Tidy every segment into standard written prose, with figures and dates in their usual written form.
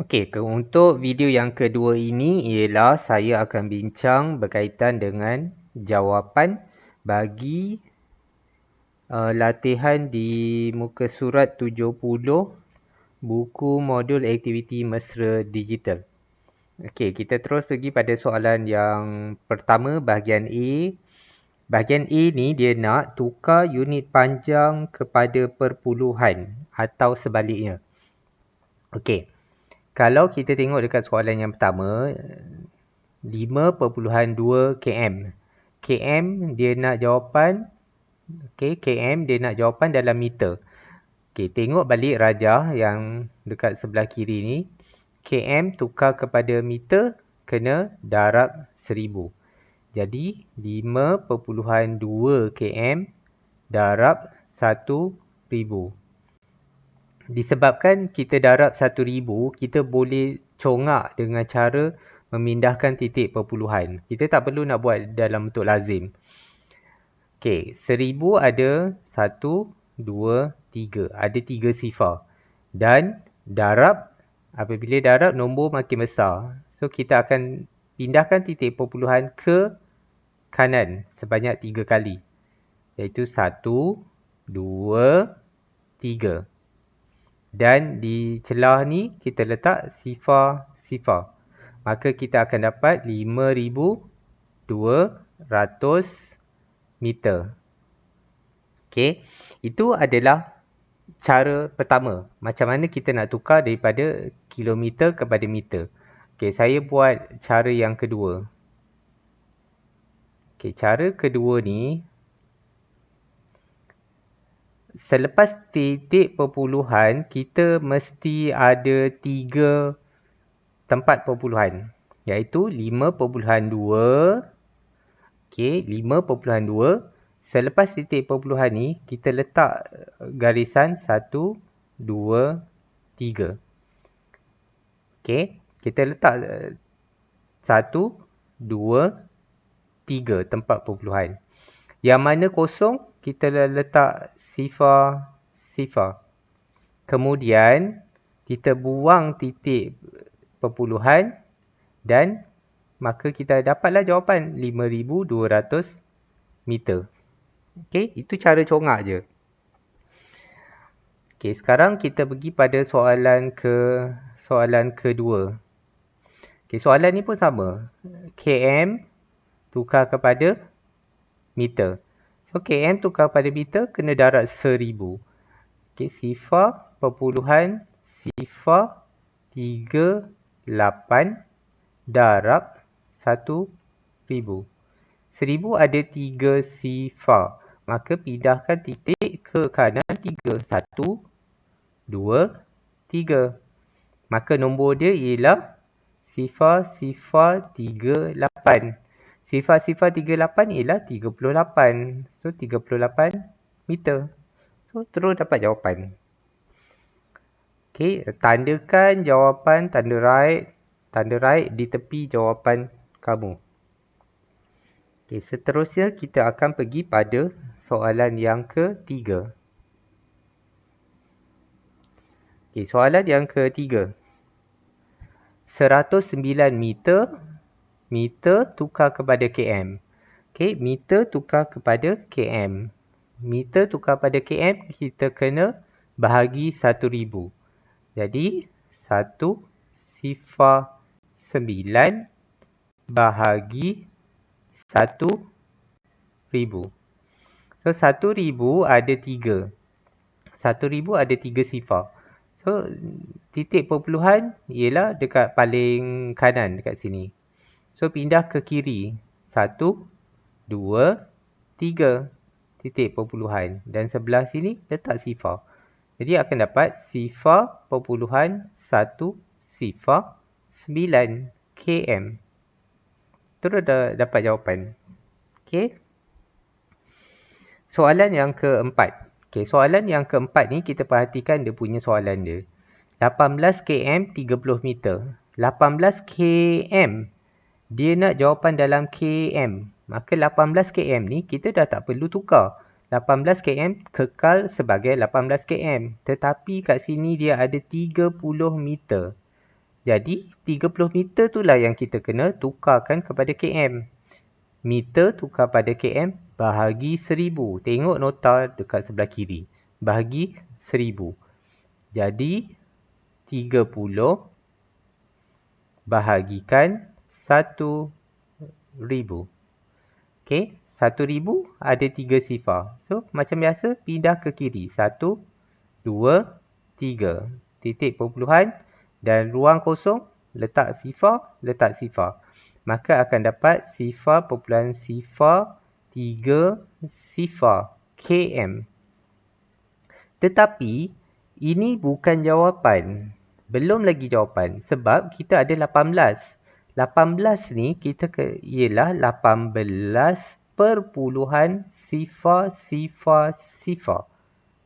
Okey, untuk video yang kedua ini ialah saya akan bincang berkaitan dengan jawapan bagi latihan di muka surat 70 buku modul aktiviti mesra digital. Okey, kita terus pergi pada soalan yang pertama, bahagian A. Bahagian A ni dia nak tukar unit panjang kepada perpuluhan atau sebaliknya. Okey. Kalau kita tengok dekat soalan yang pertama, 5.2 km. km dia nak jawapan, km dia nak jawapan dalam meter. Tengok balik rajah yang dekat sebelah kiri ni. km tukar kepada meter, kena darab 1000. Jadi 5.2 km darab 1000. Disebabkan kita darab 1000, kita boleh congak dengan cara memindahkan titik perpuluhan. Kita tak perlu nak buat dalam bentuk lazim. 1000 ada 1, 2, 3. Ada 3 sifar. Dan darab, apabila darab nombor makin besar. So kita akan pindahkan titik perpuluhan ke kanan sebanyak 3 kali. Iaitu 1, 2, 3. Dan di celah ni kita letak sifar-sifar. Maka kita akan dapat 5200 meter. Itu adalah cara pertama. Macam mana kita nak tukar daripada kilometer kepada meter. Saya buat cara yang kedua. Cara kedua ni, selepas titik perpuluhan, kita mesti ada 3 tempat perpuluhan. Iaitu 5.2. 5.2. Selepas titik perpuluhan ni, kita letak garisan 1, 2, 3. Kita letak 1, 2, 3 tempat perpuluhan. Yang mana kosong, kita letak sifar-sifar. Kemudian, kita buang titik perpuluhan dan maka kita dapatlah jawapan 5200 meter. Itu cara congak je. Sekarang kita pergi pada soalan kedua. Soalan ni pun sama. km tukar kepada meter. So, km tukar pada meter, kena darab 1000. Sifar, perpuluhan, sifar, 38 darab 1000. 1000 ada 3 sifar. Maka pindahkan titik ke kanan 3. 1, 2, 3. Maka nombor dia ialah sifar-sifar 38. Sifar-sifar 38 ialah 38. So, 38 meter. So, terus dapat jawapan. Tandakan jawapan, tanda right di tepi jawapan kamu. Seterusnya kita akan pergi pada soalan yang ketiga. Soalan yang ketiga. 109 meter tukar kepada km. Meter tukar kepada km. Meter tukar pada km, kita kena bahagi 1000. Jadi, 109 bahagi 1000. So, 1000 ada 3. 1000 ada 3 sifar. So, titik perpuluhan ialah dekat paling kanan dekat sini. So, pindah ke kiri. 1, 2, 3 titik perpuluhan. Dan sebelah sini letak sifar. Jadi, akan dapat sifar perpuluhan 1 sifar 9 km. Terus dah dapat jawapan. Soalan yang keempat. Soalan yang keempat ni kita perhatikan dia punya soalan dia. 18 km 30 meter. 18 km. Dia nak jawapan dalam km. Maka 18 km ni kita dah tak perlu tukar. 18 km kekal sebagai 18 km. Tetapi kat sini dia ada 30 meter. Jadi 30 meter itulah yang kita kena tukarkan kepada km. Meter tukar pada km bahagi 1000. Tengok nota dekat sebelah kiri. Bahagi 1000. Jadi 30 bahagikan 1000. Okey, 1000 ada 3 sifar. So, macam biasa, pindah ke kiri. 1, 2, 3. Titik perpuluhan dan ruang kosong, letak sifar. Maka akan dapat sifar perpuluhan sifar 3 sifar km. Tetapi, ini bukan jawapan. Belum lagi jawapan. Sebab kita ada 18. 18 ni kita ialah 18 perpuluhan sifar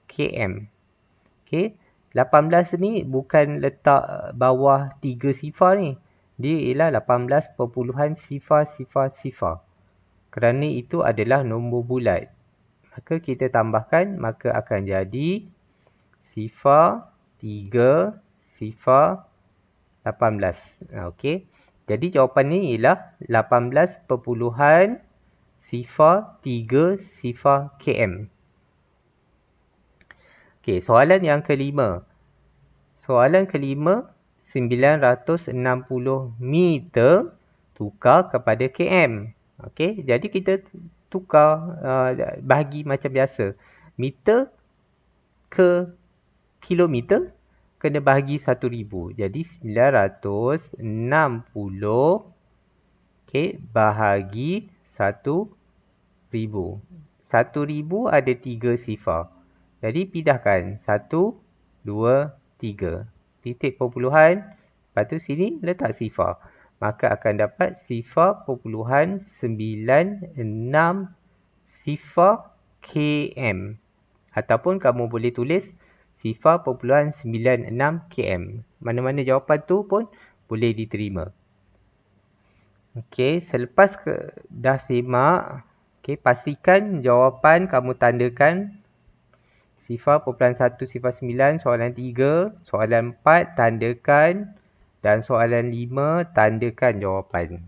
km. Okey, 18 ni bukan letak bawah 3 sifar ni. Dia ialah 18 perpuluhan sifar. Kerana itu adalah nombor bulat. Maka kita tambahkan, maka akan jadi sifar 3 sifar 18. Okey. Jadi jawapan ni ialah 18 perpuluhan sifar 3 sifar km. Okey, soalan yang kelima. 960 meter tukar kepada km. Okey, jadi kita tukar bahagi macam biasa. Meter ke kilometer kena bahagi 1000. Jadi 960 bahagi 1000. 1000 ada 3 sifar. Jadi pindahkan 1, 2, 3. Titik perpuluhan. Lepas tu sini letak sifar. Maka akan dapat sifar perpuluhan 96 sifar km. Ataupun kamu boleh tulis sifar perpuluhan 96 km. Mana-mana jawapan tu pun boleh diterima. Okey, selepas dah simak, pastikan jawapan kamu tandakan. Sifar perpuluhan 1 sifar 9, soalan 3, soalan 4 tandakan dan soalan 5 tandakan jawapan.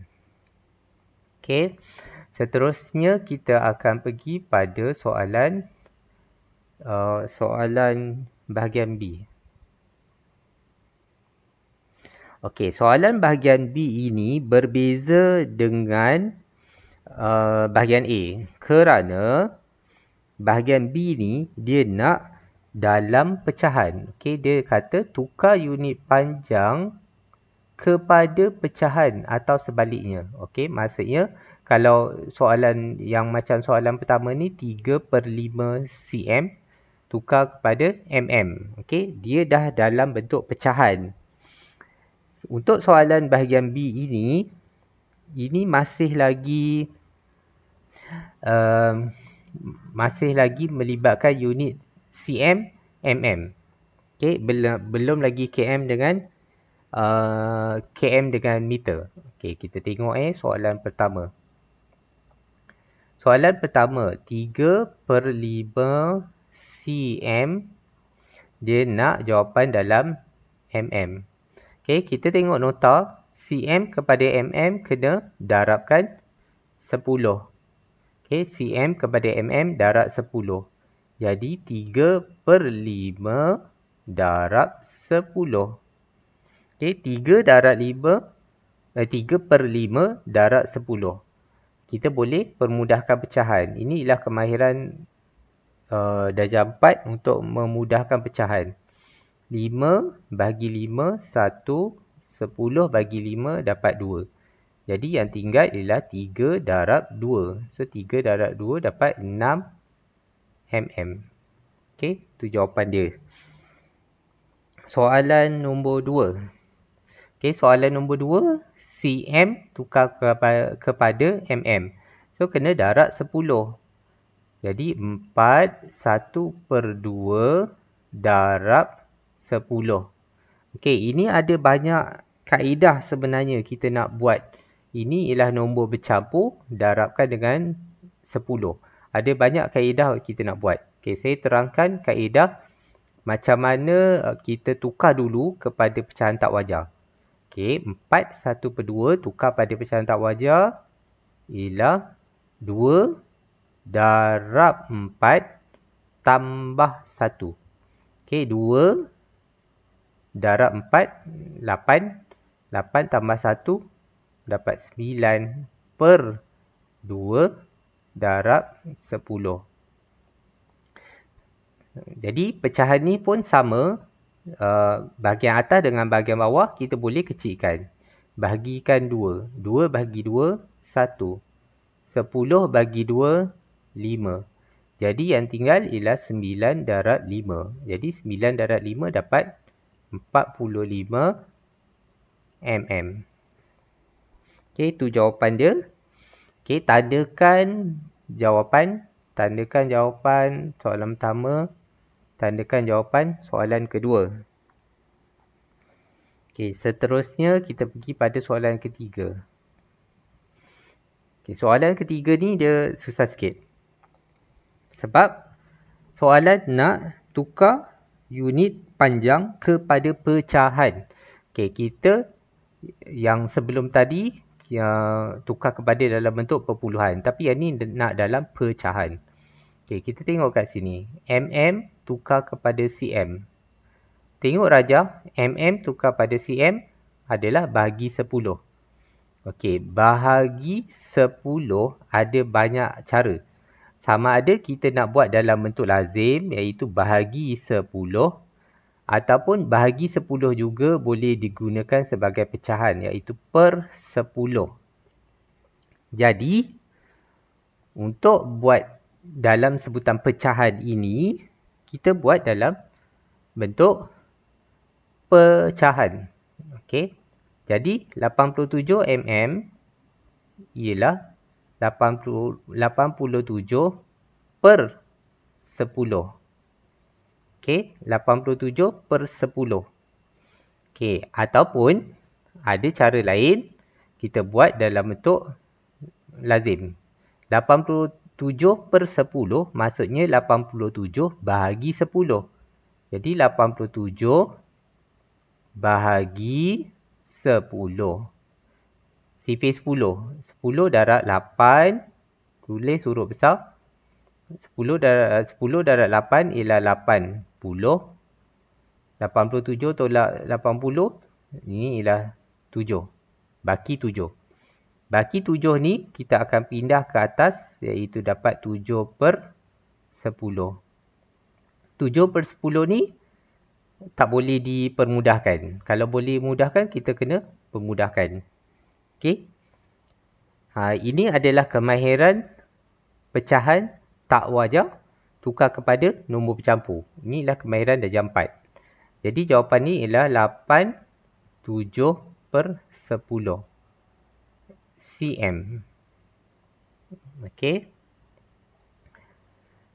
Okey, seterusnya kita akan pergi pada soalan bahagian B. Okey, soalan bahagian B ini berbeza dengan bahagian A kerana bahagian B ni dia nak dalam pecahan. Okey, dia kata tukar unit panjang kepada pecahan atau sebaliknya. Okey, maksudnya kalau soalan yang macam soalan pertama ni 3/5 cm tukar kepada mm. Okey, dia dah dalam bentuk pecahan. Untuk soalan bahagian B ini masih lagi melibatkan unit cm, mm. Okey, belum lagi km dengan meter. Okey, kita tengok soalan pertama. Soalan pertama, 3/5 cm. Dia nak jawapan dalam mm. Okey, kita tengok nota. Cm kepada mm kena darabkan 10. Okey, cm kepada mm darab 10. Jadi 3/5 darab 10. Okey, 3 darab 5, 3/5 darab 10. Kita boleh permudahkan pecahan. Ini ialah kemahiran darjah 4 untuk memudahkan pecahan. 5 bagi 5, 1. 10 bagi 5 dapat 2. Jadi yang tinggal ialah 3 darab 2. So 3 darab 2 dapat 6 mm. Okey, itu jawapan dia. Soalan nombor 2. Okey, soalan nombor 2, cm tukar kepada mm. So kena darab 10. Jadi 4 1/2 darab 10. Okey, ini ada banyak kaedah sebenarnya kita nak buat. Ini ialah nombor bercampur darabkan dengan 10. Ada banyak kaedah kita nak buat. Okey, saya terangkan kaedah macam mana kita tukar dulu kepada pecahan tak wajar. Okey, 4 1/2 tukar pada pecahan tak wajar ialah 2 darab 4 tambah 1. Okey, 2 darab 4, 8. 8 tambah 1, dapat 9 per 2 darab 10. Jadi, pecahan ni pun sama. Bahagian atas dengan bahagian bawah, kita boleh kecilkan. Bahagikan 2. 2 bahagi 2, 1. 10 bagi 2, 5. Jadi, yang tinggal ialah 9 darab 5. Jadi, 9 darab 5 dapat 45 mm. Okey, itu jawapan dia. Okey, tandakan jawapan. Tandakan jawapan soalan pertama. Tandakan jawapan soalan kedua. Okey, seterusnya kita pergi pada soalan ketiga. Okey, soalan ketiga ni dia susah sikit. Sebab soalan nak tukar unit panjang kepada pecahan. Okey, kita yang sebelum tadi tukar kepada dalam bentuk perpuluhan. Tapi yang ni nak dalam pecahan. Okey, kita tengok kat sini. mm tukar kepada cm. Tengok rajah, mm tukar pada cm adalah bahagi 10. Okey, bahagi 10 ada banyak cara. Sama ada kita nak buat dalam bentuk lazim, iaitu bahagi 10, ataupun bahagi 10 juga boleh digunakan sebagai pecahan, iaitu per 10. Jadi, untuk buat dalam sebutan pecahan ini, kita buat dalam bentuk pecahan. Okey. Jadi 87 mm ialah 87 per 10. Okey, 87 per 10. Okey, ataupun ada cara lain kita buat dalam bentuk lazim. 87 per 10 maksudnya 87 bahagi 10. Jadi 87 bahagi 10. Sifar 10. 10 darab 8. Tulis huruf besar. 10 darab 8 ialah 80. 87 tolak 80. Ini ialah 7. Baki 7. Baki 7 ni kita akan pindah ke atas, iaitu dapat 7 per 10. 7 per 10 ni tak boleh dipermudahkan. Kalau boleh mudahkan, kita kena permudahkan. Okey. Ini adalah kemahiran pecahan tak wajar tukar kepada nombor bercampur. Inilah kemahiran darjah 4. Jadi jawapan ni ialah 87 per 10 cm. Okey.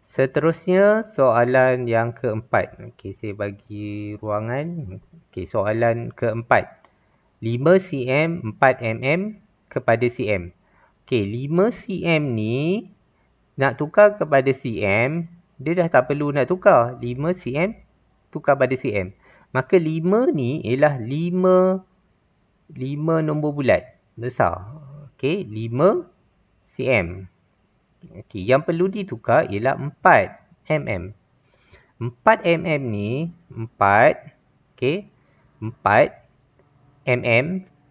Seterusnya soalan yang keempat. Okey, saya bagi ruangan. Okey, soalan keempat. 5 cm 4 mm kepada cm. Okey, 5 cm ni nak tukar kepada cm, dia dah tak perlu nak tukar. 5 cm tukar pada cm. Maka 5 ni ialah 5 nombor bulat besar. Okey, 5 cm. Okey, yang perlu ditukar ialah 4 mm. 4 mm ni 4. Okey. 4 mm.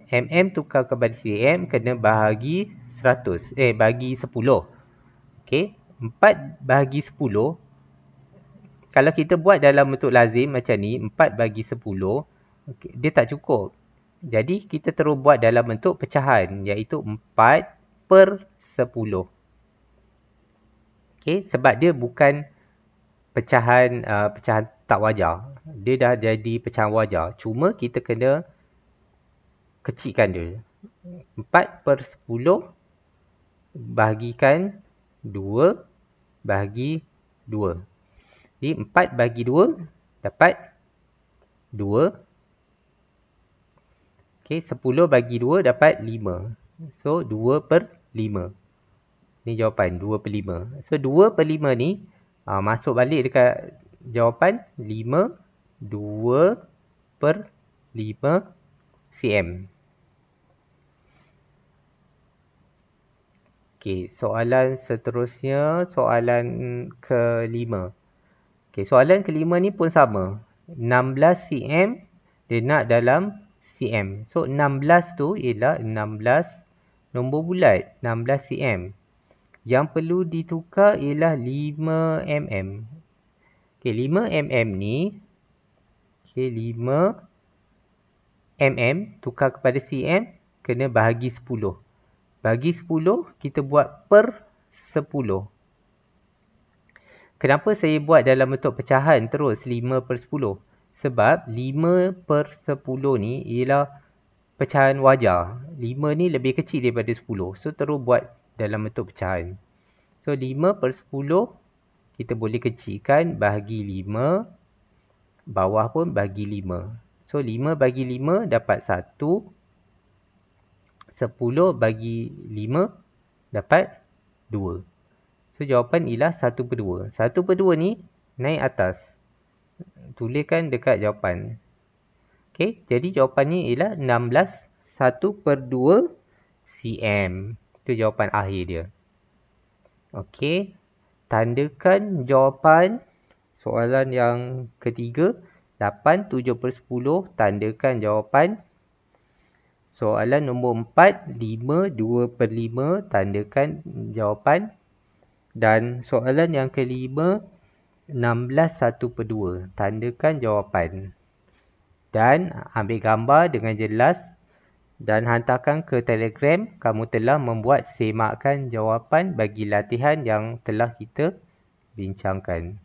Mm tukar kepada cm kena bahagi 100. Bagi 10. Okey. 4 bahagi 10. Kalau kita buat dalam bentuk lazim macam ni, 4 bagi 10, okay, dia tak cukup. Jadi kita terus buat dalam bentuk pecahan, iaitu 4 per 10. Okay, sebab dia bukan pecahan tak wajar. Dia dah jadi pecahan wajar. Cuma kita kena kecilkan dia. 4 per 10 bahagikan 2 bahagi 2. Jadi 4 bagi 2 dapat 2. Okay, 10 bagi 2 dapat 5. So 2 per 5. Ni jawapan 2 per 5. So 2 per 5 ni masuk balik dekat jawapan 5. 2 per 5 cm. Okey, soalan seterusnya, soalan kelima. Okey, soalan kelima ni pun sama. 16 cm dia nak dalam cm. So 16 tu ialah 16 nombor bulat, 16 cm. Yang perlu ditukar ialah 5 mm. Okey, 5 mm ni, okey, 5 mm tukar kepada cm kena bahagi 10. Bagi 10, kita buat per 10. Kenapa saya buat dalam bentuk pecahan terus 5 per 10? Sebab 5 per 10 ni ialah pecahan wajar. 5 ni lebih kecil daripada 10. So, terus buat dalam bentuk pecahan. So, 5 per 10, kita boleh kecilkan bahagi 5. Bawah pun bahagi 5. So, 5 bagi 5 dapat 1. 10 bagi 5 dapat 2. So, jawapan ialah 1 per 2. 1 per 2 ni naik atas. Tuliskan dekat jawapan. Okey, jadi jawapannya ialah 16 1 per 2 cm. Itu jawapan akhir dia. Okey, tandakan jawapan soalan yang ketiga. 8 7 per 10, tandakan jawapan. Soalan nombor 4, 5 2 per 5, tandakan jawapan. Dan soalan yang kelima, 16 1 per 2, tandakan jawapan. Dan ambil gambar dengan jelas dan hantarkan ke Telegram. Kamu telah membuat semakan jawapan bagi latihan yang telah kita bincangkan.